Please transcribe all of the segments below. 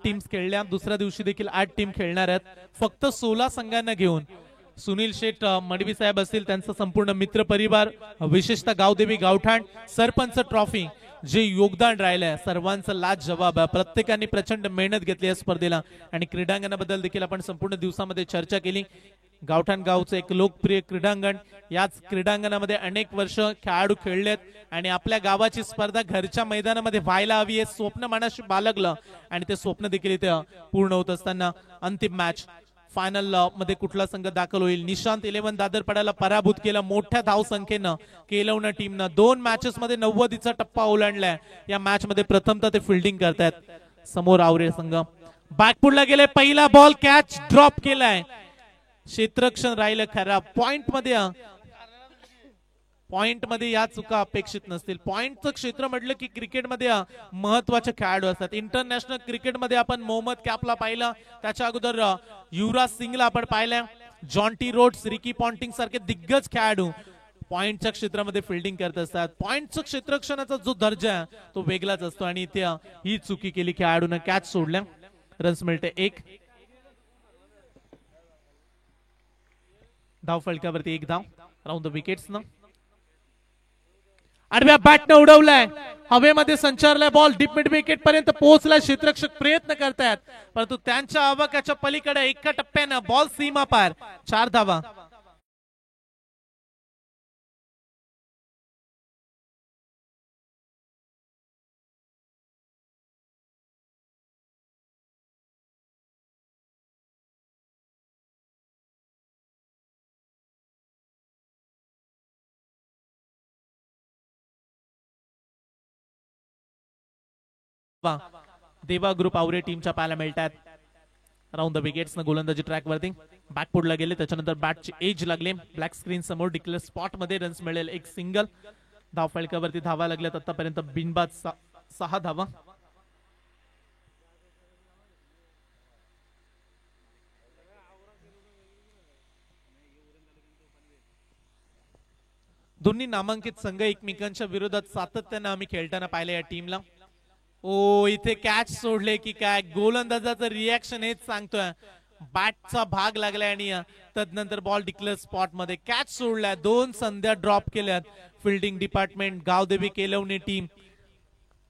Teams खेळल्या, दुसऱ्या दिवशी देखील 8 टीम खेळणार आहेत, फक्त 16 संघांना घेऊन. सुनील शेठ मडवी साहेब असतील, त्यांचा संपूर्ण मित्र परिवार, विशेषतः गावदेवी गावठाण सरपंच ट्रॉफी, जे योगदान राहिलंय सर्वांचं लाज जवाब आहे. प्रत्येकाने प्रचंड मेहनत घेतली या स्पर्धेला आणि क्रीडांगणाबद्दल देखील आपण संपूर्ण दिवसामध्ये चर्चा केली. गावठाण गावचं एक लोकप्रिय क्रीडांगण, याच क्रीडांगणामध्ये अनेक वर्ष खेळाडू खेळलेत आणि आपल्या गावाची स्पर्धा घरच्या मैदानामध्ये व्हायला हवी हे स्वप्न मनाशी बाळगलं आणि ते स्वप्न देखील इथे पूर्ण होत असताना अंतिम मॅच फायनल मध्ये कुठला संघ दाखल होईल. निशांत 11 दादरपाड्याला पराभूत केलं मोठ्या धावसंख्येनं. केलवना टीमनं 2 मॅचेस मध्ये 90चा टप्पा ओलांडलाय. या मॅच मध्ये प्रथमतः ते फिल्डिंग करतायत. समोर आवरे संघ बॅकफुटला गेले, पहिला बॉल कॅच ड्रॉप केलाय, क्षेत्ररक्षण राहिलं खराब. पॉइंट मध्ये या चुका अपेक्षित नसतील. पॉइंटचं क्षेत्र म्हटलं की क्रिकेटमध्ये महत्वाचे खेळाडू असतात. इंटरनॅशनल क्रिकेटमध्ये आपण मोहम्मद कॅपला पाहिलं, त्याच्या अगोदर युवराज सिंगला आपण पाहिलं, जॉन्टी रोड्स, रिकी पॉन्टिंग सारखे दिग्गज खेळाडू पॉइंटच्या क्षेत्रामध्ये फिल्डिंग करत असतात. पॉइंटचं क्षेत्ररक्षणाचा जो दर्जा आहे तो वेगळाच असतो आणि इथे ही चुकी केली खेळाडूने, कॅच सोडल्या. रन्स मिळते 1. धाव फलकावरती 1 धाव राऊंड द विकेट्स न. आडव्या बॅटने उडवलाय, हवेमध्ये संचारलाय बॉल, डीप मिड विकेट पर्यंत पोहोचलाय. क्षेत्ररक्षक प्रयत्न करतायत परंतु त्यांच्या आवाक्याच्या पलीकडे एका टप्प्यानं बॉल सीमा पार. 4 धावा. देवा ग्रुप आवरे टीमच्या पाहायला मिळतात. राऊंड द विकेट्स न गोलंदाजी ट्रॅक वरती बॅकफुटला गेले, त्याच्यानंतर बॅटची एज लागले. ब्लॅक स्क्रीन समोर डिक्लेअर स्पॉट मध्ये रन्स मिळेल, 1 सिंगल. धाव फलकावरती धावा लागल्यात आतापर्यंत बिनबाद 6 धावा. दोन्ही नामांकित संघ एकमेकांच्या विरोधात सातत्यानं आम्ही खेळताना पाहिलं या टीमला. ओ इथे कॅच सोडले की काय, गोलंदाजाचं रिॲक्शन हेच सांगतोय. बॅटचा भाग लागलाय आणि तदनंतर बॉल डिक्लेअर स्पॉट मध्ये कॅच सोडलाय. 2 संध्या ड्रॉप केल्यात. फिल्डिंग डिपार्टमेंट गावदेवी केलवणे टीम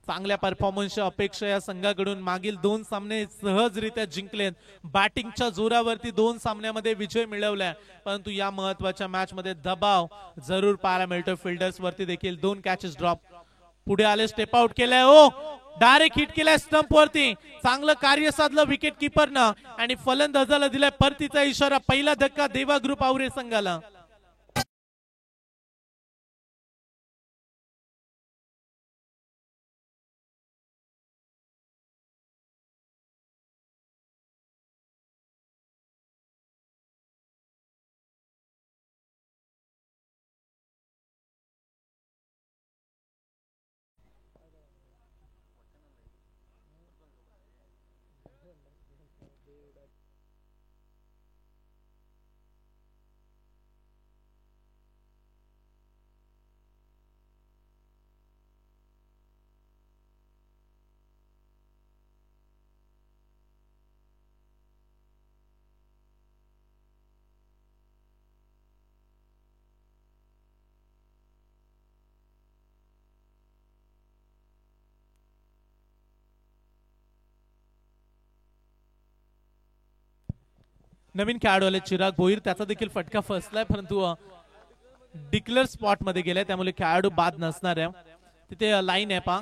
चांगल्या परफॉर्मन्सच्या अपेक्षा या संघाकडून मागील 2 सामने सहजरित्या जिंकलेत. बॅटिंगच्या जोरावरती 2 सामन्यामध्ये विजय मिळवलाय, परंतु या महत्वाच्या मॅच मध्ये दबाव जरूर पाहायला मिळतो. फिल्डर्स वरती देखील 2 कॅचेस ड्रॉप. पुढे आले, स्टेप आउट केलाय, ओ डायरेक्ट हिट केलाय स्टंप वरती. चांगलं कार्य साधलं विकेट किपरनं आणि फलंदाजाला दिलाय परतीचा इशारा. पहिला धक्का देवा ग्रुप आवरे संघाला. नवीन खेळाडू आले चिराग भोईर, त्याचा देखील फटका फसलाय परंतु डिक्लेअर स्पॉट मध्ये गेलाय, त्यामुळे खेळाडू बाद नसणार आहे. तिथे लाईन आहे पहा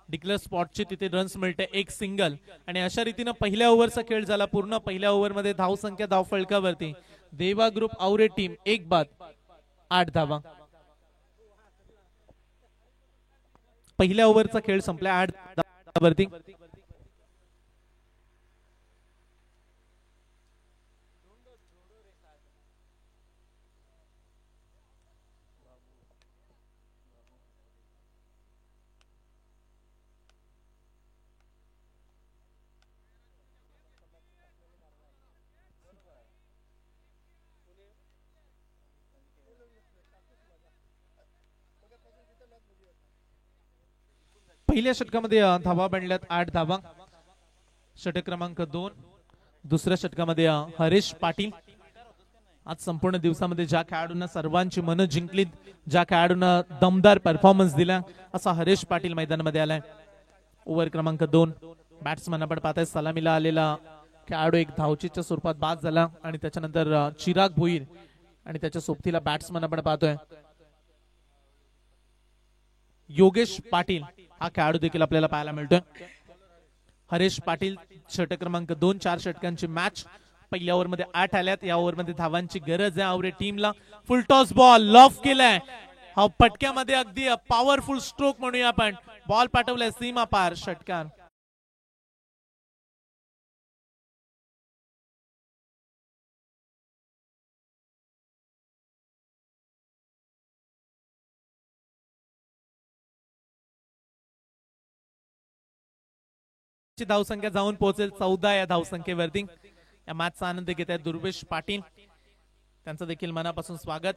डिक्लेअर स्पॉटची, तिथे रन्स मिळते 1 सिंगल. आणि अशा रीतीने पहिल्या ओव्हरचा खेळ झाला पूर्ण. पहिल्या ओव्हर मध्ये धाव संख्या धाव फलकावरती देवा ग्रुप आवरे टीम 1 बाद 8 धावा. पहिल्या ओव्हरचा खेळ संपला 8 धावावरती. पहिल्या षटकामध्ये धावा बनल्यात 8 धावा. षटक क्रमांक 2 दुसऱ्या षटकामध्ये हरेश पाटील. आज संपूर्ण दिवसामध्ये ज्या खेळाडूंना सर्वांची मन जिंकलीत, ज्या खेळाडूंना दमदार परफॉर्मन्स दिला, असा हरेश पाटील मैदानामध्ये आलाय. ओव्हर क्रमांक 2 बॅट्समन आपण पाहताय सलामीला आलेला खेळाडू एक धावचीच्या स्वरूपात बाद झाला आणि त्याच्यानंतर चिराग भोईर आणि त्याच्या सोबतीला बॅट्समन आपण पाहतोय योगेश पाटील हा खेळाडू देखील आपल्याला पाहायला मिळतोय. हरेश पाटील षटक क्रमांक 2 4 षटकांची मॅच. पहिल्या ओव्हर मध्ये 8 आल्यात. या ओव्हर मध्ये धावांची गरज आहे आवरे टीमला. फुल टॉस बॉल लॉफ केलाय. हा पटक्यामध्ये अगदी पॉवरफुल स्ट्रोक म्हणूया आपण. बॉल पाठवलाय सीमा पार षटकार. धावसंख्या जाऊन पोहोचेल 14 या धावसंख्येवरती. या मॅचचा आनंद घेत आहेत दुर्वेश पाटील. त्यांचं देखील मनापासून स्वागत.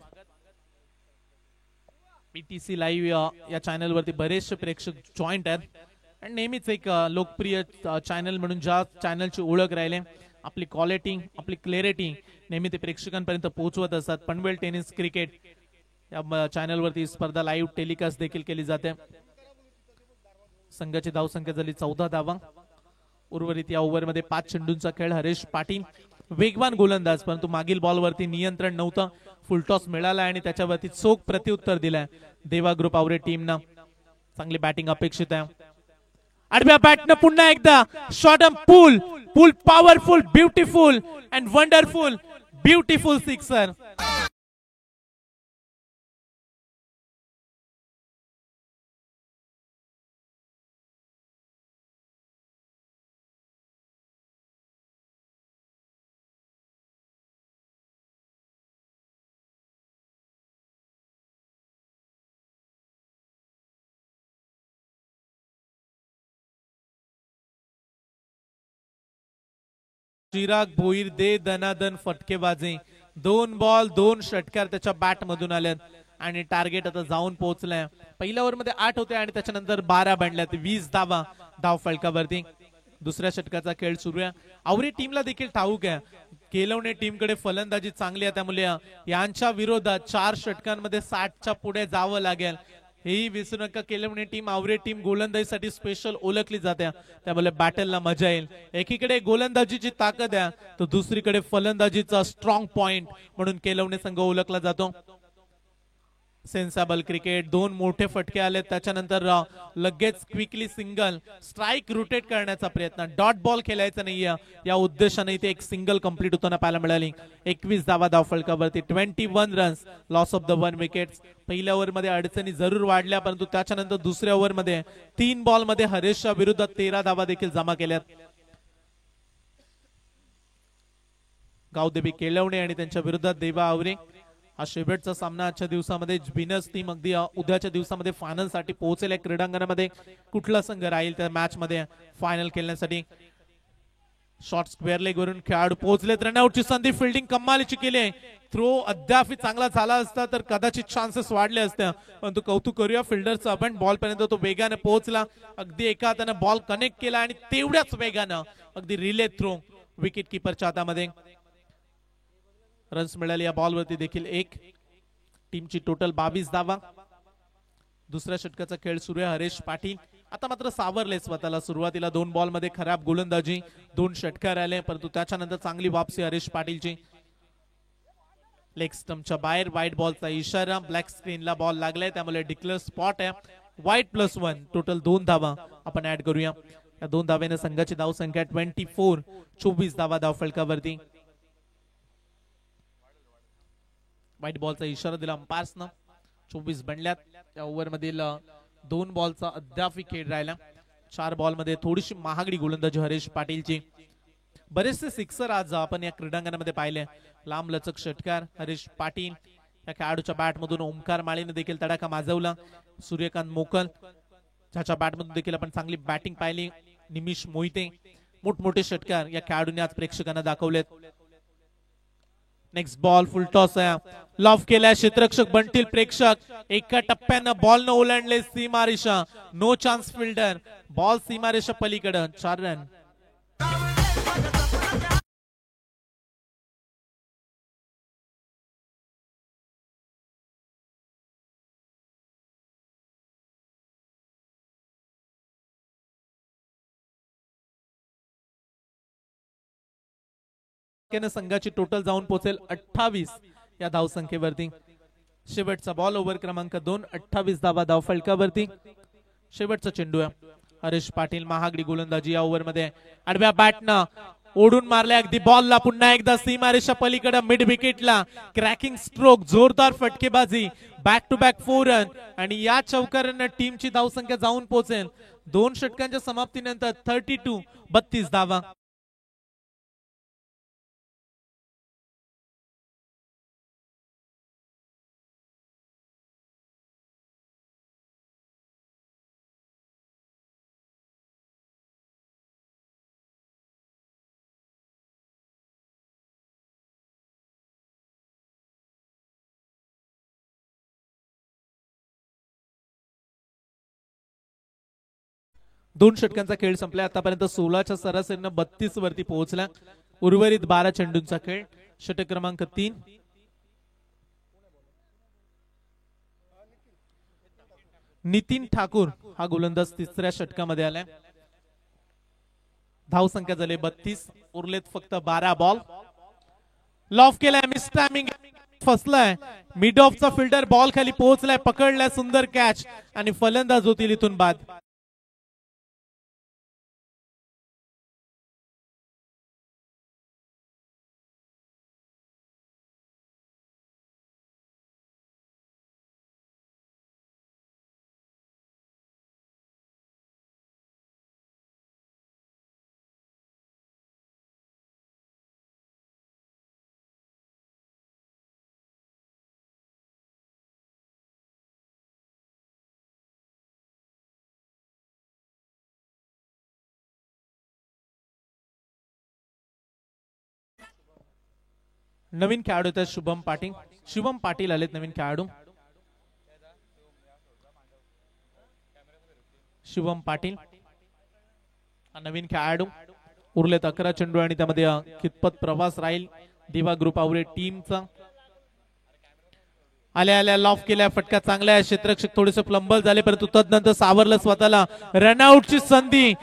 पीटीसी लाईव्ह या चॅनल वरती बरेचसे प्रेक्षक जॉईंट आहेत आणि नेहमीच एक लोकप्रिय चॅनल म्हणून ज्या चॅनलची ओळख राहिले, आपली क्वालिटी आपली क्लॅरिटी नेहमी ते प्रेक्षकांपर्यंत पोहोचवत असतात. पनवेल टेनिस क्रिकेट या चॅनल वरती स्पर्धा लाईव्ह टेलिकास्ट देखील केली जाते. संघाची धावसंख्या झाली 14 धावा. उर्वरित या ओव्हर मध्ये 5 चेंडूंचा खेळ. हरेश पाटील वेगवान गोलंदाज, परंतु मागील बॉलवरती नियंत्रण नव्हतं. फुलटॉस मिळाला आणि त्याच्यावरती चोख प्रत्युत्तर दिलाय. देवा ग्रुप आवरे टीमना चांगली बॅटिंग अपेक्षित आहे. आडव्या बॅटनं पुन्हा एकदा short pull pull powerful beautiful and wonderful beautiful sixer. Chirag Bhoir दे दनादन फटकेबाजी. 2 बॉल 2 षटकार त्याच्या बॅट मधून आल्यात आणि टार्गेट आता जाऊन पोहोचलाय. पहिल्या ओव्हर मध्ये 8 होते आणि त्याच्यानंतर 12 बनल्यात. 20 धावा धाव फलकावरती. दुसऱ्या षटकाचा खेळ सुरू आहे. आवरी टीमला देखील ठाऊक आहे केलवणे टीमकडे फलंदाजी चांगली आहे, त्यामुळे यांच्या विरोधात 4 षटकांमध्ये 60च्या पुढे जावं लागेल. हेही विसरू नका, केलवणे टीम आवरे टीम गोलंदाजीसाठी स्पेशल ओळखली जाते, त्यामुळे बॅटलला मजा येईल. एकीकडे गोलंदाजीची ताकद आहे तर दुसरीकडे फलंदाजीचा स्ट्रॉंग पॉइंट म्हणून केलवणे संघ ओळखला जातो. Sensible cricket. 2 मोठे फटके आले, त्याच्यानंतर लगेच क्विकली सिंगल स्ट्राइक रोटेट करण्याचा प्रयत्न. डॉट बॉल खेळायचा नाहीये या उद्देशाने इथे एक सिंगल कंप्लीट होताना पाहायला मिळाली. 21 धावा धाव फलकावरती. 21 runs, loss of the 1 wickets. पहिल्या ओव्हर मध्ये अडचणी जरूर वाढल्या, परंतु त्याच्यानंतर दुसऱ्या ओव्हर मध्ये 3 बॉल मध्ये हरेशच्या विरोधात 13 धावा देखील जमा केल्यात. गावदेवी केलवणे आणि त्यांच्या विरोधात देवा आवरे. हा शेवटचा सामना आजच्या दिवसामध्ये. विनर्स टीम अगदी उद्याच्या दिवसामध्ये फायनल साठी पोहोचेल. क्रीडांगणामध्ये कुठला संघ राहील त्या मॅच मध्ये फायनल खेळण्यासाठी. शॉर्ट स्क्वेअर लेग वरून खेळाडू पोहोचलेत. रनआउटची संधी फिल्डिंग कमालीची केली. थ्रो अद्याप चांगला झाला असता तर कदाचित चान्सेस वाढले असते, परंतु कौतुक करूया फिल्डरचं आपण. बॉल पर्यंत तो वेगाने पोहोचला, अगदी एका हाताने बॉल कनेक्ट केला आणि तेवढ्याच वेगानं अगदी रिले थ्रो विकेट किपरच्या हातामध्ये. रन्स मिळाले या बॉलवरती देखील 1. टीमची टोटल 22 धावा. दुसऱ्या षटकाचा खेळ सुरू आहे. हरेश पाटील आता मात्र सावरले स्वतःला. सुरुवातीला 2 बॉल मध्ये खराब गोलंदाजी, 2 षटकार आले, परंतु त्याच्यानंतर चांगली वापसी हरेश पाटीलची. लेग स्टंपच्या बाहेर व्हाईट बॉलचा इशारा. ब्लॅक स्क्रीनला बॉल लागलाय, त्यामुळे डिक्लेअर स्पॉट आहे. व्हाईट +1. टोटल 2 धावा आपण ऍड करूया. या 2 धावेने संघाची धाव संख्या 24. 24 धावा धाव फलकावरती. व्हाईट बॉलचा इशारा दिला अंपायर्सनं. 24 बनल्यात. या ओव्हर मधील 2 बॉलचा अद्याप खेळ राहिला. 4 बॉल मध्ये थोडीशी महागडी गोलंदाजी हरेश पाटीलची. बरेचसे सिक्सर आज आपण या क्रीडांगणामध्ये पाहिले. लांब लचक षटकार हरेश पाटील. या खेळाडूच्या बॅट मधून ओमकार माळीने देखील तडाखा माजवला. सूर्यकांत मोकल ज्याच्या बॅट मधून देखील आपण चांगली बॅटिंग पाहिली. निमिष मोहिते. मोठमोठे षटकार या खेळाडूंनी आज प्रेक्षकांना दाखवलेत. नेक्स्ट बॉल फुल टॉस आहे. लॉफ केलाय क्षेत्ररक्षक बनतील प्रेक्षक. एका टप्प्यानं बॉल न ओलांडले सीमारेषा. No chance fielder. बॉल सीमारेषा पलीकडे. 4 रन. संघाची टोटल जाऊन पोहोचेल 28 या धावसंख्येवरती. शेवटचा बॉल ओव्हर क्रमांक 2, 28 धावा धाव फलकावरती. शेवटचा चेंडू आहे. हरीश पाटील महागडी गोलंदाजी या ओव्हर मध्ये. आडव्या बॅटनं ओढून मारल्या अगदी बॉलला. पुन्हा एकदा सीमारेषा पलीकडे मिड विकेटला क्रॅकिंग स्ट्रोक, जोरदार फटकेबाजी, बॅक टू बॅक 4 रन आणि या चौकारांना टीमची धावसंख्या जाऊन पोहोचेल 2 षटकांच्या समाप्तीनंतर 32 धावा. दोन षटकांचा खेळ संपला. आतापर्यंत 16च्या सरासरीनं 32 वरती पोहोचला. उर्वरित 12 चेंडूंचा खेळ. षटक क्रमांक 3. नितीन ठाकूर हा गोलंदाज तिसऱ्या षटकामध्ये आलाय. धावसंख्या झाली 32. उरलेत फक्त 12 बॉल. लॉफ केलाय, मिस टायमिंग, फसलाय. मिड ऑफचा फिल्डर बॉल खाली पोहोचलाय, पकडलाय, सुंदर कॅच आणि फलंदाज होतील इथून बाद. नवीन खेळाडू आहेत शुभम पाटील. शुभम पाटील आलेत नवीन खेळाडू. शुभम पाटील नवीन खेळाडू. उरलेत 11 चेंडू आणि त्यामध्ये कितपत प्रवास राहील दिवा ग्रुप आवरे टीमचा. आल्या आल्या लॉफ केल्या, फटका चांगला आहे. क्षेत्ररक्षक थोडेसे फ्लंबल झाले परंतु तदनंतर सावरलं स्वतःला. रनआउटची संधी,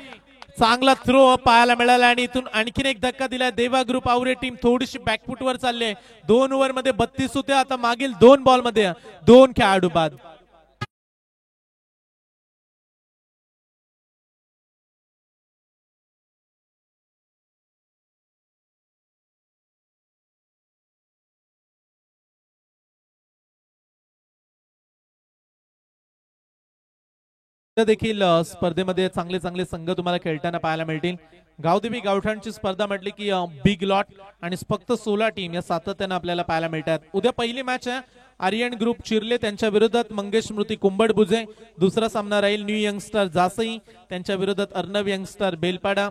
चांगला थ्रो पाहायला मिळाला आणि इथून आणखीन एक धक्का दिला. देवा ग्रुप आवरे टीम थोडीशी बॅकफुटवर चालले. 2 ओव्हर मध्ये 32 होते. आता मागील 2 बॉल मध्ये 2 खेळाडू बाद. देखील स्पर्धेमध्ये चांगले चांगले संघ तुम्हाला खेळताना पाहायला मिळतील. गावदेवी गावठाणची स्पर्धा म्हटली की बिग लॉट आणि फक्त 16 टीम या सातत्याने आपल्याला पाहायला मिळतात. उद्या पहिली मॅच आहे आर्यन ग्रुप चिर्ले त्यांच्या विरोधात मंगेश स्मृती कुंबडबुजे. दुसरा सामना राहील न्यू यंगस्टर जासई त्यांच्या विरोधात अर्णव यंगस्टर बेलपाडा.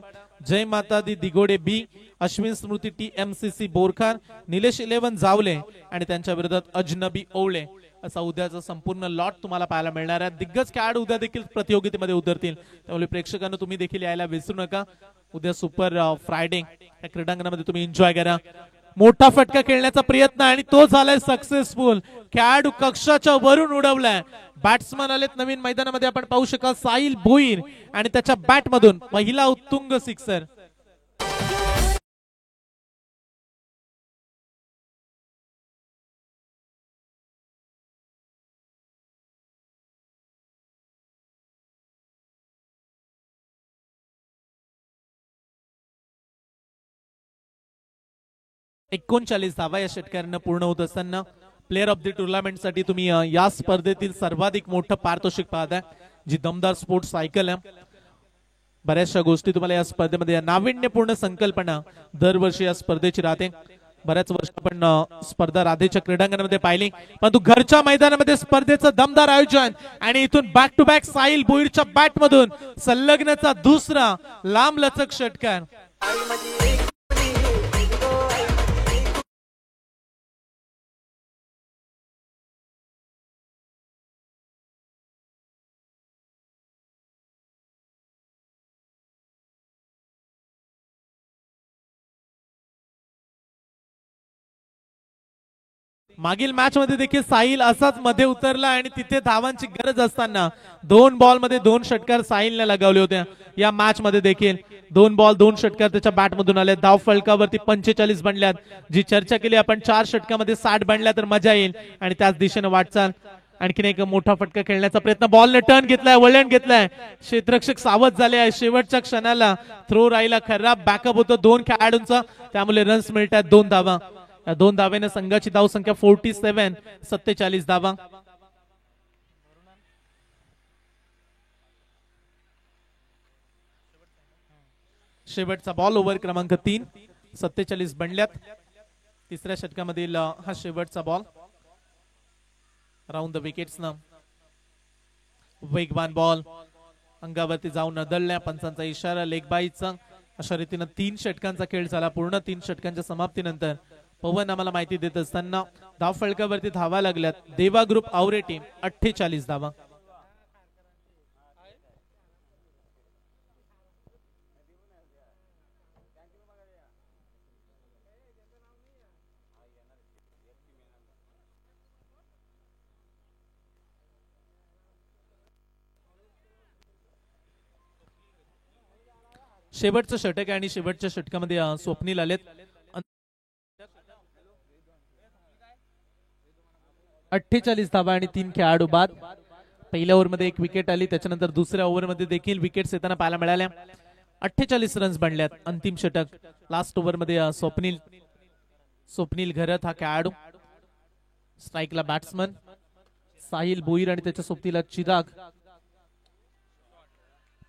जय माता दी दिगोडे बी अश्विन स्मृती TMCC बोरखार. निलेश 11 जावले आणि त्यांच्या विरोधात अजनबी ओवळे. असा उद्याचा संपूर्ण लॉट तुम्हाला पाहायला मिळणार आहे. दिग्गज खेळाडू उद्या देखील प्रतियोगितेमध्ये उतरतील, त्यामुळे प्रेक्षकांना तुम्ही देखील यायला विसरू नका. उद्या सुपर फ्रायडे या क्रीडांगणामध्ये तुम्ही एन्जॉय करा. मोठा फटका खेळण्याचा प्रयत्न आणि तो झालाय सक्सेसफुल. खेळाडू कक्षाच्या वरून उडवलाय. बॅट्समन आलेत नवीन मैदानामध्ये. आपण पाहू शकाल साहिल भोईर आणि त्याच्या बॅट मधून पहिला उत्तुंग सिक्सर. एकोणचाळीस धावा या षटकारांना पूर्ण होत असताना प्लेअर ऑफ द टुर्नामेंट साठी तुम्ही या स्पर्धेतील सर्वाधिक मोठं पारितोषिक पाहताय, जी दमदार स्पोर्ट्स सायकल आहे. बऱ्याचशा गोष्टी तुम्हाला या स्पर्धेमध्ये नाविन्यपूर्ण संकल्पना दरवर्षी या स्पर्धेची राहते. बऱ्याच वर्ष आपण स्पर्धा राधेच्या क्रीडांगणामध्ये पाहिली, परंतु घरच्या मैदानामध्ये स्पर्धेचं दमदार आयोजन आणि इथून बॅक टू बॅक साहिल भोईरच्या बॅट मधून संलग्नचा दुसरा लांब लचक षटकार. मागील मॅच मध्ये देखील साहिल असाच मध्ये उतरला आणि तिथे धावांची गरज असताना 2 बॉल मध्ये 2 षटकार साहिलने लगावले होते. या मॅच मध्ये देखील 2 बॉल 2 षटकार त्याच्या बॅट मधून आले. धाव फलकावरती 45 बनल्यात. जी चर्चा केली आपण 4 षटकामध्ये 60 बनल्या तर मजा येईल आणि त्याच दिशेने वाटचाल. आणखीन एक मोठा फटका खेळण्याचा प्रयत्न, बॉलने टर्न घेतलाय, वळण घेतलाय, क्षेत्ररक्षक सावध झाले आहे. शेवटच्या क्षणाला थ्रो राहिला, खराब बॅकअप होतं 2 खेळाडूंचा, त्यामुळे रन्स मिळतात 2 धावा. या 2 धावेने संघाची धावसंख्या 47 धावा. शेवटचा बॉल ओव्हर क्रमांक 3, 47 बनल्यात. तिसऱ्या षटकामधील हा शेवटचा बॉल. राऊंड द विकेट्स ना वेगवान बॉल अंगावरती जाऊन नदळल्या. पंचांचा इशारा, लेग बाईचा. अशा रीतीनं 3 षटकांचा खेळ झाला पूर्ण. 3 षटकांच्या समाप्तीनंतर पवन आम्हाला माहिती देत असताना धाव फलकावरती धावा लागल्यात. देवा ग्रुप आवरे टीम 48 धावा. शेवटचं षटक आहे आणि शेवटच्या षटकामध्ये स्वप्नील आलेत. 48 धावा आणि 3 खेळाडू बाद. पहिल्या ओव्हरमध्ये 1 विकेट आली, त्याच्यानंतर दुसऱ्या ओव्हरमध्ये देखील विकेट्स येताना पाहायला मिळाल्या. 48 रन्स बनल्यात. अंतिम षटक लास्ट ओव्हरमध्ये स्वप्नील घरत हा खेळाडू. स्ट्राईकला बॅट्समन साहिल भोईर आणि त्याच्या सोबतीला चिराग.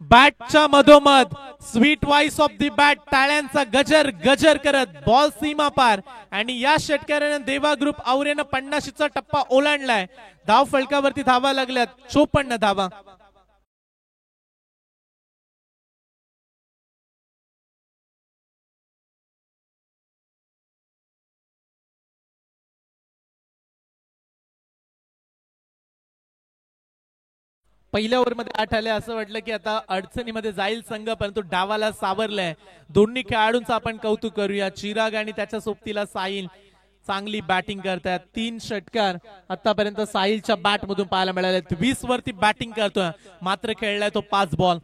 बॅटच्या मधोमध sweet voice of the bat, टाळ्यांचा गजर गजर करत बॉल सीमा पार आणि या षटकाराने देवा ग्रुप आवरेनं 50चा टप्पा ओलांडलाय. धाव फलकावरती धावा लागल्यात 54 धावा. पहिल्या ओव्हरमध्ये 8 आले, असं वाटलं की आता अडचणीमध्ये जाईल संघ, परंतु डावाला सावरलाय. दोन्ही खेळाडूंचं आपण कौतुक करूया. चिराग आणि त्याच्या सोबतीला साहिल चांगली बॅटिंग करतात. 3 षटकार आतापर्यंत साहिलच्या बॅट मधून पाहायला मिळाले. 20 वरती बॅटिंग करतोय, मात्र खेळलाय तो 5 बॉल.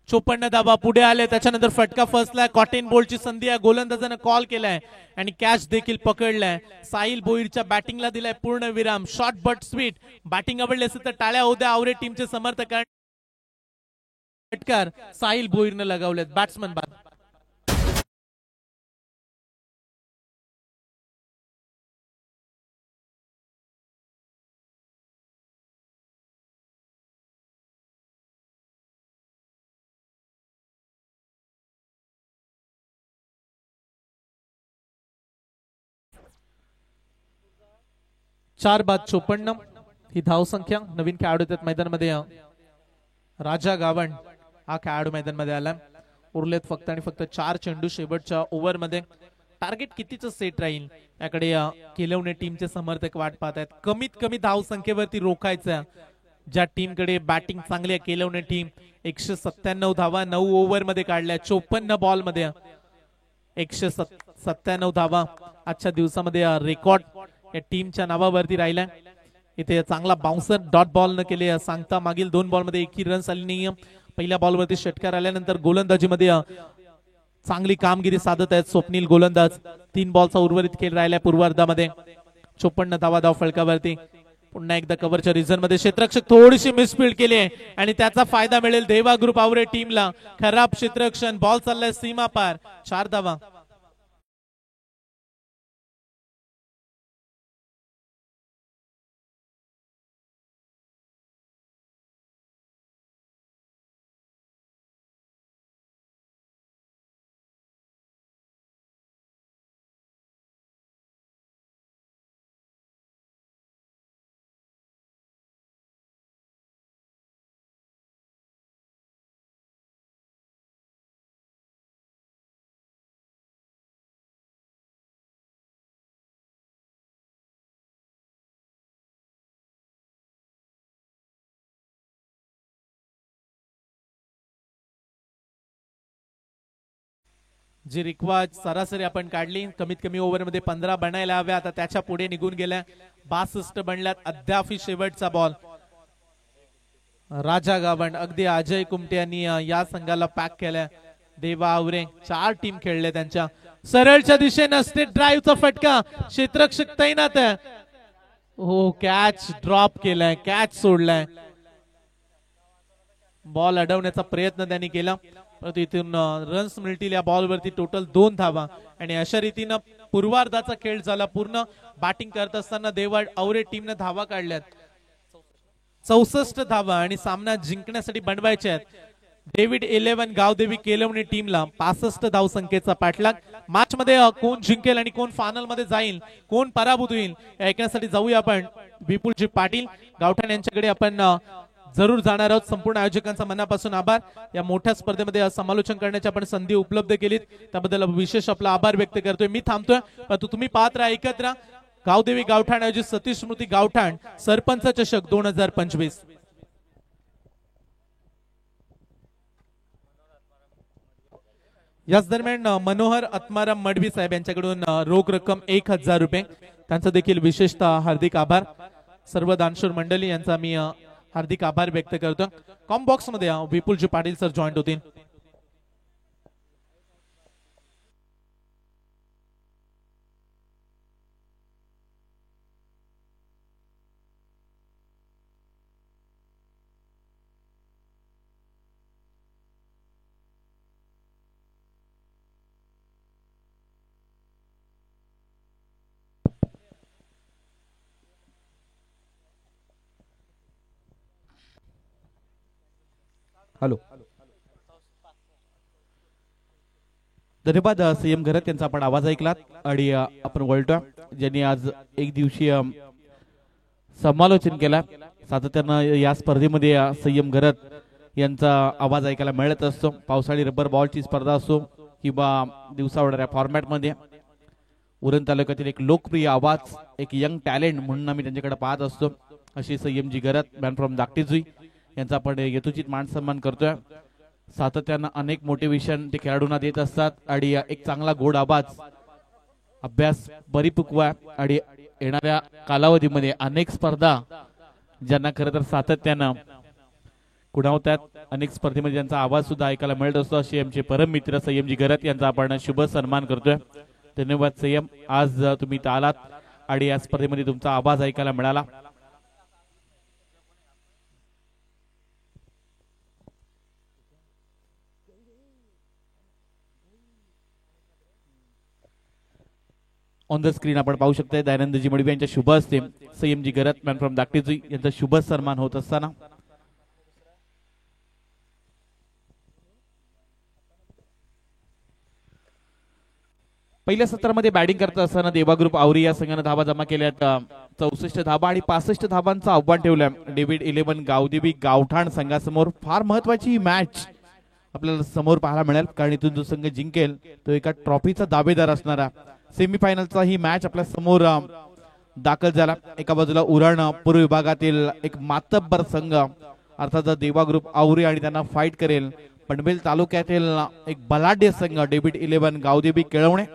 54 धावा पुढे आले. त्याच्यानंतर फटका फसलाय. कॉटन बोल्टची संधी आहे, गोलंदाजाने कॉल केलाय आणि कॅच देखील पकडलाय. साहिल भोईरच्या बॅटिंगला दिलाय पूर्ण विराम. Short but sweet. बॅटिंग आवडली असेल तर टाळ्या होऊ द्या आवरे टीमचे समर्थक. षटकार साहिल भोईरने लगावलेत. बॅट्समन बाद. चार बाद 54 ही धाव संख्या. नवीन खेळाडू आहेत मैदानामध्ये. राजा गावंड हा खेळाडू मैदानामध्ये आला. उरलेत फक्त आणि फक्त 4 चेंडू शेवटच्या ओव्हरमध्ये. टार्गेट कितीचं सेट राहील याकडे केलवणे टीमचे समर्थक वाट पाहत आहेत. कमीत कमी धाव संख्येवरती रोखायचं. ज्या टीमकडे बॅटिंग चांगली आहे केलवणे टीम 197 धावा 9 ओव्हरमध्ये काढल्या. 54 बॉल मध्ये 197 धावा आजच्या दिवसामध्ये रेकॉर्ड या टीमच्या नावावरती राहिलाय. इथे चांगला बाउन्सर डॉट बॉल न केले सांगता मागील 2 बॉल मध्ये एकही रन्स आली नाही. पहिल्या बॉलवरती षटकार आल्यानंतर गोलंदाजीमध्ये चांगली कामगिरी साधत आहेत स्वप्नील गोलंदाज. 3 बॉलचा उर्वरित खेळ राहिलाय पूर्वार्धामध्ये. 54 धावा धाव फलकावरती. पुन्हा एकदा कव्हरच्या रिझन मध्ये क्षेत्ररक्षक थोडीशी मिसफील्ड केली आहे आणि त्याचा फायदा मिळेल देवा ग्रुप आवरे टीमला. खराब क्षेत्ररक्षण, बॉल चाललाय सीमा पार. 4 धावा. जी रिक्वाज सरासरी आपण काढली, कमीत कमी ओव्हरमध्ये 15 बनायला हव्या, आता त्याच्या पुढे निघून गेल्या, 62 बनल्यात. अद्याप शेवटचा बॉल राजा गावंड, अगदी अजय कुमटे यांनी या संघाला पॅक केल्या. देवा आवरे 4 टीम खेळले त्यांच्या. सरळच्या दिशेने स्टेट ड्राईव्हचा फटका, क्षेत्ररक्षक तैनात आहे. हो, कॅच ड्रॉप केलाय, कॅच सोडलाय. बॉल अडवण्याचा प्रयत्न त्यांनी केला, परंतु इथून रन्स मिळतील या बॉलवरती. टोटल 2 धावा आणि अशा रीतीनं पूर्वार्धाचा खेळ झाला. पूर्ण बॅटिंग करत असताना देवा आवरे टीमने धावा काढल्यात, 64 धावा आणि सामना जिंकण्यासाठी बनवायचे आहेत. डेव्हिड 11 गावदेवी केलवणी टीमला 65 धावसंख्येचा पाठलाग. मॅच मध्ये कोण जिंकेल आणि कोण फायनल मध्ये जाईल, कोण पराभूत होईल हे ऐकण्यासाठी जाऊया आपण विपुलजी पाटील गावठाण यांच्याकडे आपण जरूर जाणार आहोत. संपूर्ण आयोजकांचा मनापासून आभार. या मोठ्या स्पर्धेमध्ये समालोचन करण्याची आपण संधी उपलब्ध केलीत, त्याबद्दल विशेष आपला आभार व्यक्त करतोय. मी थांबतोय, परंतु तुम्ही पाहत राहा, ऐकत राहा. गावदेवी गावठाण आयोजित सतीश स्मृती गावठाण सरपंच चषक 2025. याच दरम्यान मनोहर आत्माराम मडवी साहेब यांच्याकडून रोख रक्कम 1000 रुपये, त्यांचा देखील विशेषतः हार्दिक आभार. सर्व दानशूर मंडळी यांचा मी हार्दिक आभार व्यक्त करतो. कॉम बॉक्स मध्ये विपुलजी पाटील सर जॉईंट होतील. हॅलो, धन्यवाद सीएम घरत यांचा आपण आवाज ऐकलात. आणि आपण वळतोय, ज्यांनी आज एक दिवसीय समालोचन केला. सातत्यानं या स्पर्धेमध्ये सीएम घरत यांचा आवाज ऐकायला मिळत असतो. पावसाळी रबर बॉलची स्पर्धा असो किंवा दिवसावणाऱ्या फॉर्मॅटमध्ये उरण तालुक्यातील एक लोकप्रिय आवाज, एक यंग टॅलेंट म्हणून आम्ही त्यांच्याकडे पाहत असतो. अशी सीएमजी घरत मॅन फ्रॉम दाकटीजुई यांचा आपण यथोचित मान सन्मान करतोय. सातत्यानं अनेक मोटिवेशन ते खेळाडूंना देत असतात आणि एक चांगला गोड आवाज, अभ्यास परिपक्व आणि येणाऱ्या कालावधीमध्ये अनेक स्पर्धा ज्यांना खरं तर सातत्यानं कुणावतात, अनेक स्पर्धेमध्ये ज्यांचा आवाज सुद्धा ऐकायला मिळत असतो, असे आमचे परम मित्र संयमजी घरत यांचा आपण शुभ सन्मान करतोय. धन्यवाद संयम, आज तुम्ही इथं आलात आणि या स्पर्धेमध्ये तुमचा आवाज ऐकायला मिळाला. ऑन द स्क्रीन आपण पाहू शकता दयानंदजी मडवी यांच्या शुभ हस्ते संयमजी घरत मॅन फ्रॉम दाकटीजुई यांचा शुभ सन्मान होत असताना पहिल्या सत्रामध्ये बॅटिंग करत असताना देवा ग्रुप आवरी या संघाने धावा जमा केल्यात. 64 धावा आणि 65 धावांचं आव्हान ठेवलं डेव्हिड 11 गावदेवी गावठाण संघासमोर. फार महत्वाची मॅच आपल्याला समोर पाहायला मिळेल, कारण इथून जो संघ जिंकेल तो एका ट्रॉफीचा दावेदार असणारा सेमीफायनलचा ही मॅच आपल्या समोर दाखल झाला. एका बाजूला उरण पूर्व विभागातील एक मातब्बर संघ अर्थात देवा ग्रुप आवरी आणि त्यांना फाईट करेल पनवेल तालुक्यातील एक बलाढ्य संघ डेव्हिड 11 गावदेवी केळवणे.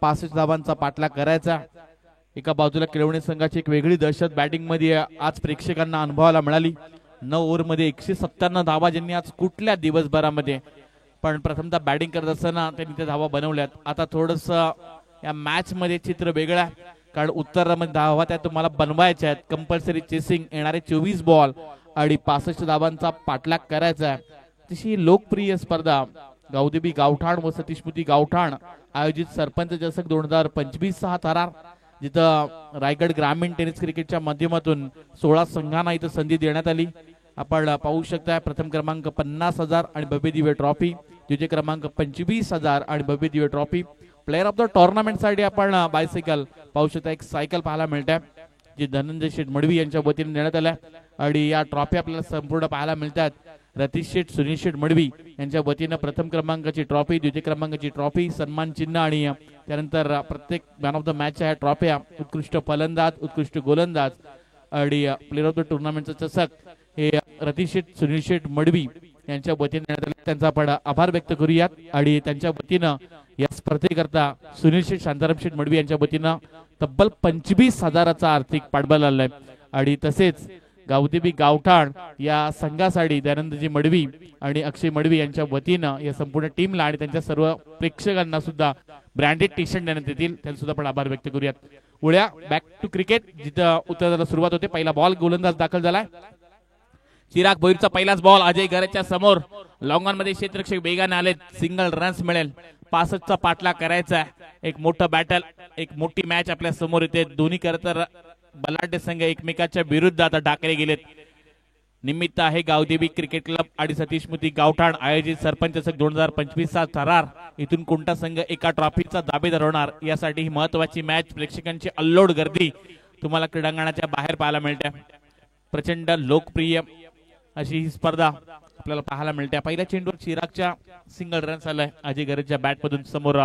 65 धावांचा पाठलाग करायचा. एका बाजूला केळवणे संघाची एक वेगळी दहशत बॅटिंग मध्ये आज प्रेक्षकांना अनुभवायला मिळाली. 9 ओव्हर मध्ये 157 धावा ज्यांनी आज कुठल्या दिवसभरामध्ये, पण प्रथमतः बॅटिंग करत असताना त्यांनी त्या धावा बनवल्यात. आता थोडस या मॅच मध्ये चित्र वेगळं आहे, कारण उत्तरामध्ये धावा त्या तुम्हाला बनवायच्या आहेत. कंपल्सरी चेसिंग, येणारे 24 बॉल आणि 65 धावांचा पाठलाग करायचा आहे. तशी लोकप्रिय स्पर्धा गावदेवी गावठाण व सतीशमुती गावठाण आयोजित सरपंच चषक 2025 हा थरार, जिथं रायगड ग्रामीण टेनिस क्रिकेटच्या माध्यमातून 16 संघांना इथं संधी देण्यात आली. आपण पाहू शकता प्रथम क्रमांक 50,000 आणि भव्य दिव्य ट्रॉफी, द्वितीय क्रमांक 25,000 आणि भव्य Divya trophy. Player of the tournament साठी आपण बायसायकल पाहू शकता, एक सायकल पाहायला मिळते जी धनंजय शेठ मडवी यांच्या वतीने देण्यात आल्या. आणि या ट्रॉफी आपल्याला संपूर्ण पाहायला मिळतात. रतीश शेठ, सुनील शेठ मडवी यांच्या वतीने प्रथम क्रमांकाची ट्रॉफी, द्वितीय क्रमांकाची ट्रॉफी, सन्मान चिन्ह आणि त्यानंतर प्रत्येक मॅन ऑफ द मॅच ह्या ट्रॉफ्या, उत्कृष्ट फलंदाज, उत्कृष्ट गोलंदाज आणि प्लेअर ऑफ द टुर्नामेंटचं चषक हे रतीश शेठ, सुनील शेठ मडवी यांच्या वतीने देण्यात आले, त्यांचा आपण आभार व्यक्त करूयात. आणि त्यांच्या वतीनं या स्पर्धेकरता सुनील शेठ, शांताराम शेठ मडवी यांच्या वतीनं तब्बल 25,000चा आर्थिक पाठबळ आलाय. आणि तसेच गावदेवी गावठाण या संघासाठी दयानंदजी मडवी आणि अक्षय मडवी यांच्या वतीनं या संपूर्ण टीमला आणि त्यांच्या सर्व प्रेक्षकांना सुद्धा ब्रँडेड टी शर्ट देण्यात येतील, त्यांचा सुद्धा आपण आभार व्यक्त करूयात. उड्या बॅक टू क्रिकेट, जिथं उत्तराला सुरुवात होते. पहिला बॉल गोलंदाज दाखल झालाय. चिराग भोईरचा पहिलाच बॉल अजय गरजच्या समोर. लॉंग ऑन मध्ये क्षेत्ररक्षक वेगाने आले, सिंगल रन्स मिळेल. 65चा पाठला करायचा. एक मोठं बॅटल, एक मोठी मॅच आपल्या समोर येते. दोन्ही करता बलाढ्य संघ एकमेकाच्या विरुद्ध आता टाकले गेलेत. निमित्त आहे गावदेवी क्रिकेट क्लब आणि सतीश मोती गावठाण आयोजित सरपंच 2025 थरार. इथून कोणता संघ एका ट्रॉफीचा दावेदार होणार यासाठी ही महत्वाची मॅच. प्रेक्षकांची अल्लोड गर्दी तुम्हाला क्रीडांगणाच्या बाहेर पाहायला मिळते. प्रचंड लोकप्रिय अशी ही स्पर्धा आपल्याला पाहायला मिळते. पहिल्या चेंडूवर चिरागच्या सिंगल रन्स आलाय अजय गरजच्या बॅट मधून. समोर